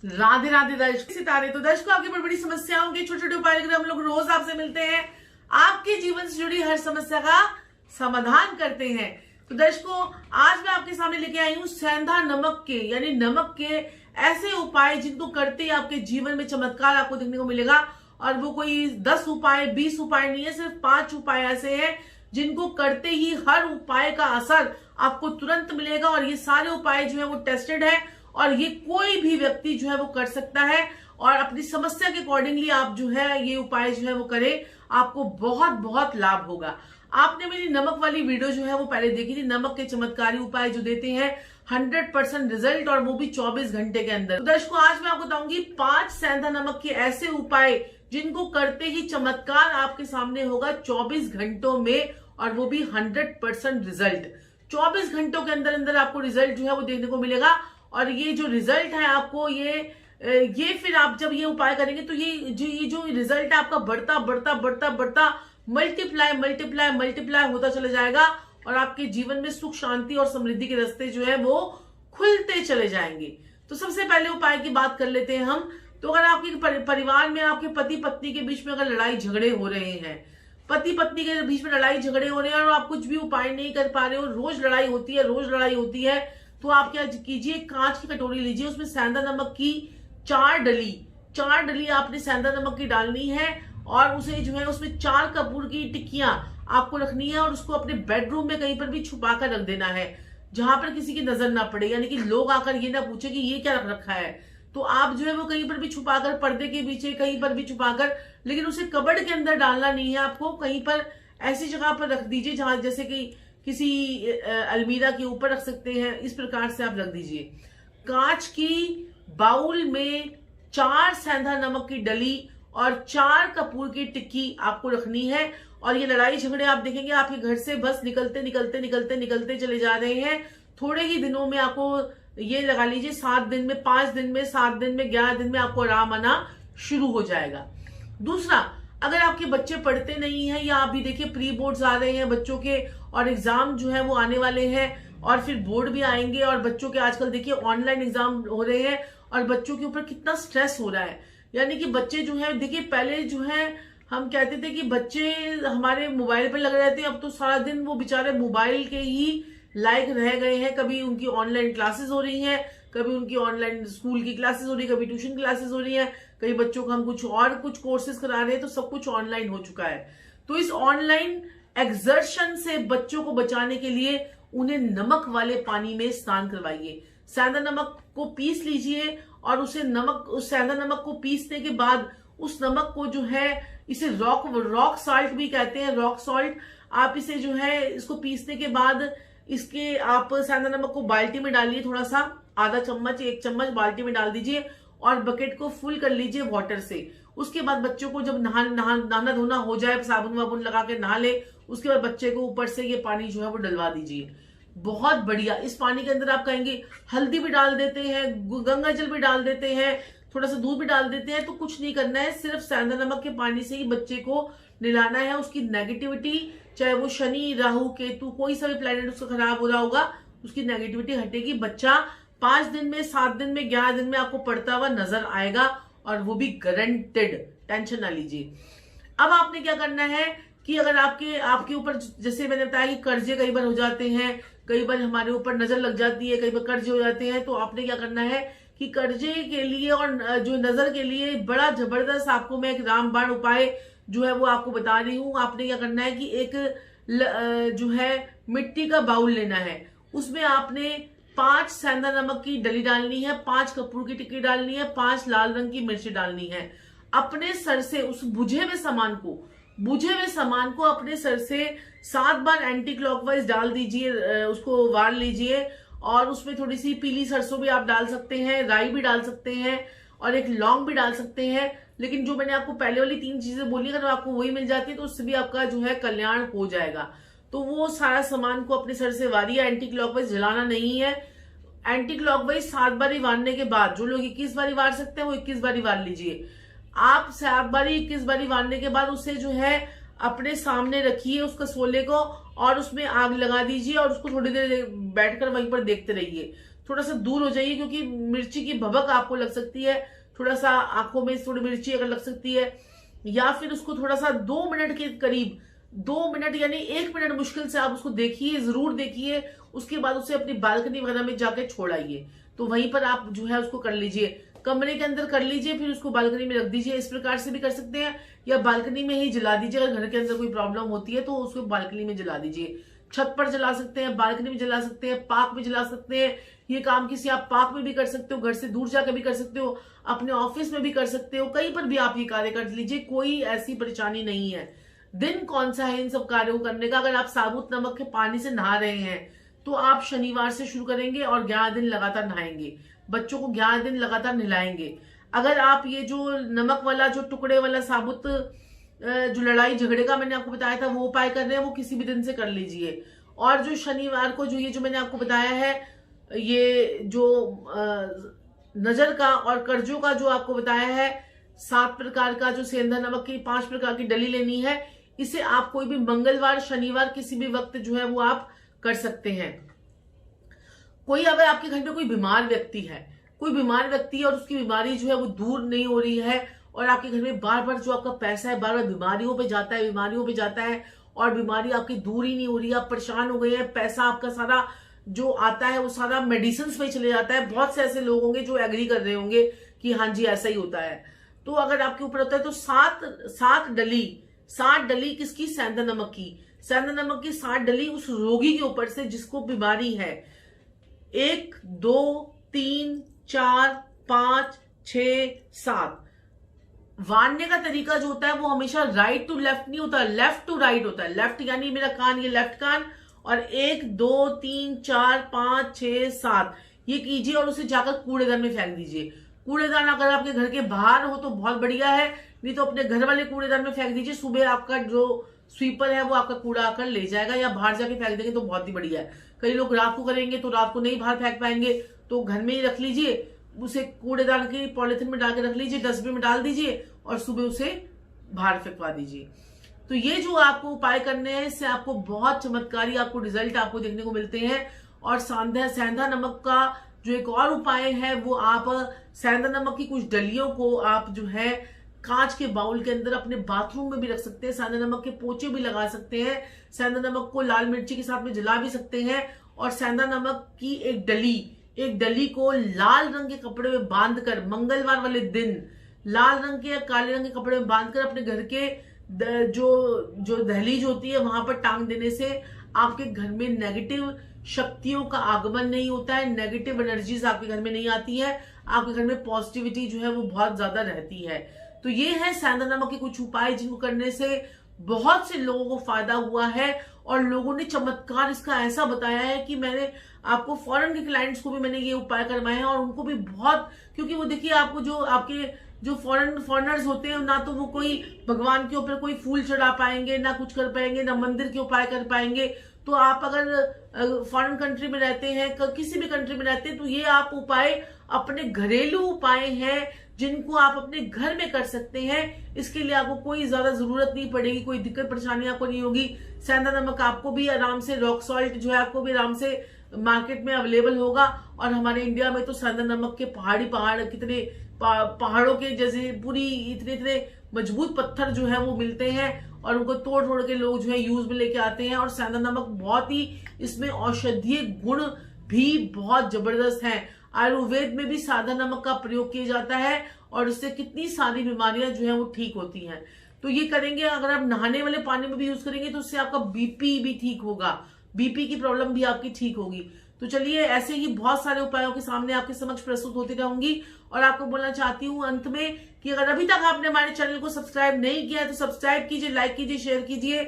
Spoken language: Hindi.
राधे राधे दर्शक सितारे। तो दर्शकों, आपकी बड़ी बड़ी समस्याओं के छोटे छोटे उपाय लेकर हम लोग रोज आपसे मिलते हैं, आपके जीवन से जुड़ी हर समस्या का समाधान करते हैं। तो दर्शकों, आज मैं आपके सामने लेके आई हूँ सेंधा नमक के यानी नमक के ऐसे उपाय जिनको करते ही आपके जीवन में चमत्कार आपको देखने को मिलेगा। और वो कोई 10 उपाय 20 उपाय नहीं है, सिर्फ 5 उपाय ऐसे हैं जिनको करते ही हर उपाय का असर आपको तुरंत मिलेगा। और ये सारे उपाय जो है वो टेस्टेड है और ये कोई भी व्यक्ति जो है वो कर सकता है। और अपनी समस्या के अकॉर्डिंगली आप जो है ये उपाय जो है वो करें, आपको बहुत बहुत लाभ होगा। आपने मेरी नमक वाली वीडियो जो है वो पहले देखी थी, नमक के चमत्कारी उपाय जो देते हैं 100% रिजल्ट, और वो भी 24 घंटे के अंदर। तो दर्शकों, आज मैं आपको बताऊंगी 5 सेंधा नमक के ऐसे उपाय जिनको करते ही चमत्कार आपके सामने होगा 24 घंटों में, और वो भी 100% रिजल्ट। 24 घंटों के अंदर अंदर आपको रिजल्ट जो है वो देखने को मिलेगा। और ये जो रिजल्ट है आपको ये फिर आप जब ये उपाय करेंगे तो ये जो रिजल्ट है आपका बढ़ता बढ़ता बढ़ता बढ़ता मल्टीप्लाई मल्टीप्लाई मल्टीप्लाई होता चला जाएगा। और आपके जीवन में सुख शांति और समृद्धि के रास्ते जो है वो खुलते चले जाएंगे। तो सबसे पहले उपाय की बात कर लेते हैं हम। तो अगर आपके परिवार में आपके पति पत्नी के बीच में अगर लड़ाई झगड़े हो रहे हैं, पति पत्नी के बीच में लड़ाई झगड़े हो रहे हैं और आप कुछ भी उपाय नहीं कर पा रहे हो, रोज लड़ाई होती है, तो आप क्या कीजिए, कांच की कटोरी लीजिए, उसमें सेंधा नमक की 4 डली आपने सेंधा नमक की डालनी है। और उसे जो है उसमें 4 कपूर की टिक्कियां आपको रखनी है और उसको अपने बेडरूम में कहीं पर भी छुपा कर रख देना है, जहां पर किसी की नजर ना पड़े, यानी कि लोग आकर ये ना पूछे कि ये क्या रख रखा है। तो आप जो है वो कहीं पर भी छुपाकर, पर्दे के पीछे कहीं पर भी छुपाकर, लेकिन उसे कबर्ड के अंदर डालना नहीं है आपको, कहीं पर ऐसी जगह पर रख दीजिए जहां जैसे कि किसी अलमीरा के ऊपर रख सकते हैं, इस प्रकार से आप रख दीजिए। कांच की बाउल में 4 सेंधा नमक की डली और 4 कपूर की टिक्की आपको रखनी है। और ये लड़ाई झगड़े आप देखेंगे आपके घर से बस निकलते निकलते निकलते निकलते चले जा रहे हैं। थोड़े ही दिनों में आपको ये लगा लीजिए 7 दिन में, 5 दिन में, 7 दिन में, 11 दिन में आपको आराम आना शुरू हो जाएगा। दूसरा, अगर आपके बच्चे पढ़ते नहीं हैं या अभी देखिए प्री बोर्ड्स आ रहे हैं बच्चों के और एग्जाम जो है वो आने वाले हैं और फिर बोर्ड भी आएंगे, और बच्चों के आजकल देखिए ऑनलाइन एग्जाम हो रहे हैं और बच्चों के ऊपर कितना स्ट्रेस हो रहा है। यानी कि बच्चे जो है देखिए, पहले जो है हम कहते थे कि बच्चे हमारे मोबाइल पर लगे रहते हैं, अब तो सारा दिन वो बेचारे मोबाइल के ही लायक रह गए हैं। कभी उनकी ऑनलाइन क्लासेस हो रही हैं, कभी उनकी ऑनलाइन स्कूल की क्लासेस हो रही है, कभी ट्यूशन क्लासेस हो रही है, कई बच्चों को हम कुछ कोर्सेज करा रहे हैं, तो सब कुछ ऑनलाइन हो चुका है। तो इस ऑनलाइन एक्सर्शन से बच्चों को बचाने के लिए उन्हें नमक वाले पानी में स्नान करवाइए। सेंधा नमक को पीस लीजिए और उस सेंधा नमक को पीसने के बाद उस नमक को जो है, इसे रॉक सॉल्ट भी कहते हैं, रॉक सॉल्ट। आप इसे जो है इसको पीसने के बाद इसके आप सेंधा नमक को बाल्टी में डालिए, थोड़ा सा आधा चम्मच 1 चम्मच बाल्टी में डाल दीजिए और बकेट को फुल कर लीजिए वाटर से। उसके बाद बच्चों को जब नहाना धोना हो जाए, साबुन वाबुन लगा के नहा ले, उसके बाद बच्चे को ऊपर से ये पानी जो है वो डलवा दीजिए। बहुत बढ़िया। इस पानी के अंदर आप कहेंगे हल्दी भी डाल देते हैं, गंगा जल भी डाल देते हैं, थोड़ा सा दूध भी डाल देते हैं, तो कुछ नहीं करना है, सिर्फ सेंधा नमक के पानी से ही बच्चे को नहलाना है। उसकी नेगेटिविटी, चाहे वो शनि राहु केतु कोई सा भी प्लैनेट उसका खराब हो रहा होगा, उसकी नेगेटिविटी हटेगी। बच्चा 5 दिन में, 7 दिन में, 11 दिन में आपको पढ़ता हुआ नजर आएगा, और वो भी गारंटेड, टेंशन ना लीजिए। अब आपने क्या करना है कि अगर आपके ऊपर, जैसे मैंने बताया कि कर्जे कई बार हो जाते हैं, कई बार हमारे ऊपर नजर लग जाती है, कई बार कर्जे हो जाते हैं, तो आपने क्या करना है कि कर्जे के लिए और जो नजर के लिए बड़ा जबरदस्त आपको मैं एक रामबाण उपाय जो है वो आपको बता रही हूँ। आपने क्या करना है कि एक जो है मिट्टी का बाउल लेना है, उसमें आपने 5 सेंधा नमक की डली डालनी है, 5 कपूर की टिक्की डालनी है, 5 लाल रंग की मिर्ची डालनी है। अपने सर से उस बुझे हुए सामान को अपने सर से 7 बार एंटी क्लॉकवाइज डाल दीजिए, उसको वार लीजिए। और उसमें थोड़ी सी पीली सरसों भी आप डाल सकते हैं, राई भी डाल सकते हैं और एक लौंग भी डाल सकते हैं। लेकिन जो मैंने आपको पहले वाली 3 चीजें बोली, अगर आपको वही मिल जाती है तो उससे भी आपका जो है कल्याण हो जाएगा। तो वो सारा सामान को अपने सर से वारिए, एंटी क्लॉकवाइज जलाना नहीं है। एंटी क्लॉकवाइज 7 बारी वारने के बाद, जो लोग 21 बारी वार सकते हैं वो 21 बारी वार लीजिए। आप 7 बारी 21 बारी वारने के बाद उसे जो है अपने सामने रखिए, उसका सोले को, और उसमें आग लगा दीजिए और उसको थोड़ी देर बैठकर वहीं पर देखते रहिए। थोड़ा सा दूर हो जाइए, क्योंकि मिर्ची की भभक आपको लग सकती है, थोड़ा सा आंखों में थोड़ी मिर्ची अगर लग सकती है, या फिर उसको थोड़ा सा 2 मिनट के करीब, 2 मिनट यानी 1 मिनट मुश्किल से आप उसको देखिए, जरूर देखिए। उसके बाद उसे अपनी बालकनी वगैरह में जाके छोड़ आइए, तो वहीं पर आप जो है उसको कर लीजिए, कमरे के अंदर कर लीजिए, फिर उसको बालकनी में रख दीजिए। इस प्रकार से भी कर सकते हैं, या बालकनी में ही जला दीजिए। अगर घर के अंदर कोई प्रॉब्लम होती है तो उसको बालकनी में जला दीजिए। छत पर जला सकते हैं, बालकनी में जला सकते हैं, पार्क में जला सकते हैं। ये काम किसी आप पार्क में भी कर सकते हो, घर से दूर जाकर भी कर सकते हो, अपने ऑफिस में भी कर सकते हो, कहीं पर भी आप ये कार्य कर लीजिए, कोई ऐसी परेशानी नहीं है। दिन कौन सा है इन सब कार्यों को करने का? अगर आप साबुत नमक के पानी से नहा रहे हैं तो आप शनिवार से शुरू करेंगे और 11 दिन लगातार नहाएंगे, बच्चों को 11 दिन लगातार नहलाएंगे। अगर आप ये जो नमक वाला, जो टुकड़े वाला साबुत, जो लड़ाई झगड़े का मैंने आपको बताया था वो उपाय कर रहे हैं, वो किसी भी दिन से कर लीजिए। और जो शनिवार को जो ये जो मैंने आपको बताया है, ये जो नजर का और कर्जों का जो आपको बताया है, 7 प्रकार का जो सेंधा नमक की 5 प्रकार की डली लेनी है, इसे आप कोई भी मंगलवार, शनिवार किसी भी वक्त जो है वो आप कर सकते हैं। कोई अगर आपके घर में कोई बीमार व्यक्ति है, कोई बीमार व्यक्ति है और उसकी बीमारी जो है वो दूर नहीं हो रही है, और आपके घर में बार बार जो आपका पैसा है बार बार बीमारियों पे जाता है, बीमारियों पे जाता है, और बीमारी आपकी दूर ही नहीं हो रही है, आप परेशान हो गए हैं, पैसा आपका सारा जो आता है वो सारा मेडिसिन पे चले जाता है। बहुत से ऐसे लोग होंगे जो एग्री कर रहे होंगे कि हाँ जी ऐसा ही होता है। तो अगर आपके ऊपर होता है तो 7 डली किसकी? सेंधा नमक की। सेंधा नमक की 7 डली उस रोगी के ऊपर से जिसको बीमारी है। 1 2 3 4 5 6 7। वारने का तरीका जो होता है वो हमेशा राइट टू लेफ्ट नहीं होता, लेफ्ट टू राइट होता है। लेफ्ट यानी मेरा कान, ये लेफ्ट कान, और 1 2 3 4 5 6 7 ये कीजिए और उसे जाकर कूड़ेदान में फेंक दीजिए। कूड़ेदान अगर आपके घर के बाहर हो तो बहुत बढ़िया है, नहीं तो अपने घर वाले कूड़ेदान में फेंक दीजिए। सुबह आपका जो स्वीपर है वो आपका कूड़ा आकर ले जाएगा, या बाहर जाके फेंक देंगे तो बहुत ही बढ़िया है। कई लोग रात को करेंगे तो रात को नहीं बाहर फेंक पाएंगे, तो घर में ही रख लीजिए, उसे कूड़ेदान की पॉलिथीन में डाल के रख लीजिए, डस्टबिन में डाल दीजिए और सुबह उसे बाहर फेंकवा दीजिए। तो ये जो आपको उपाय करने हैं, इससे आपको बहुत चमत्कारी आपको रिजल्ट आपको देखने को मिलते हैं। और सेंधा नमक का जो एक और उपाय है, वो आप सेंधा नमक की कुछ डलियों को आप जो है कांच के बाउल के अंदर अपने बाथरूम में भी रख सकते हैं। सेंधा नमक के पोचे भी लगा सकते हैं। सेंधा नमक को लाल मिर्ची के साथ में जला भी सकते हैं। और सेंधा नमक की एक डली को लाल रंग के कपड़े में बांधकर मंगलवार वाले दिन लाल रंग के या काले रंग के कपड़े में बांधकर अपने घर के जो दहलीज होती है वहां पर टांग देने से आपके घर में नेगेटिव शक्तियों का आगमन नहीं होता है, नेगेटिव एनर्जीज आपके घर में नहीं आती है, आपके घर में पॉजिटिविटी जो है वो बहुत ज्यादा रहती है। तो ये है सेंधा नमक के कुछ उपाय जिनको करने से बहुत से लोगों को फायदा हुआ है। और लोगों ने चमत्कार इसका ऐसा बताया है कि मैंने आपको फॉरेन के क्लाइंट्स को भी मैंने ये उपाय करवाए हैं, और उनको भी बहुत, क्योंकि वो देखिए आपको जो आपके जो फॉरेनर्स होते हैं, ना तो वो कोई भगवान के ऊपर कोई फूल चढ़ा पाएंगे, ना कुछ कर पाएंगे, ना मंदिर के उपाय कर पाएंगे। तो आप अगर फॉरेन कंट्री में रहते हैं, किसी भी कंट्री में रहते हैं, तो ये आप उपाय अपने घरेलू उपाय हैं जिनको आप अपने घर में कर सकते हैं। इसके लिए आपको कोई ज्यादा जरूरत नहीं पड़ेगी, कोई दिक्कत परेशानी आपको नहीं होगी। सेंधा नमक आपको भी आराम से, रॉक सॉल्ट जो है आपको भी आराम से मार्केट में अवेलेबल होगा। और हमारे इंडिया में तो सेंधा नमक के पहाड़ कितने पहाड़ों के जैसे पूरी इतने मजबूत पत्थर जो है वो मिलते हैं, और उनको तोड़ के लोग जो है यूज में लेके आते हैं। और सेंधा नमक बहुत ही, इसमें औषधीय गुण भी बहुत जबरदस्त है। आयुर्वेद में भी सादा नमक का प्रयोग किया जाता है, और इससे कितनी सारी बीमारियां जो है वो ठीक होती हैं। तो ये करेंगे, अगर आप नहाने वाले पानी में भी यूज करेंगे तो उससे आपका बीपी भी ठीक होगा, बीपी की प्रॉब्लम भी आपकी ठीक होगी। तो चलिए, ऐसे ही बहुत सारे उपायों के सामने आपके समक्ष प्रस्तुत होती रहूंगी। और आपको बोलना चाहती हूँ अंत में कि अगर अभी तक आपने हमारे चैनल को सब्सक्राइब नहीं किया है तो सब्सक्राइब कीजिए, लाइक कीजिए, शेयर कीजिए,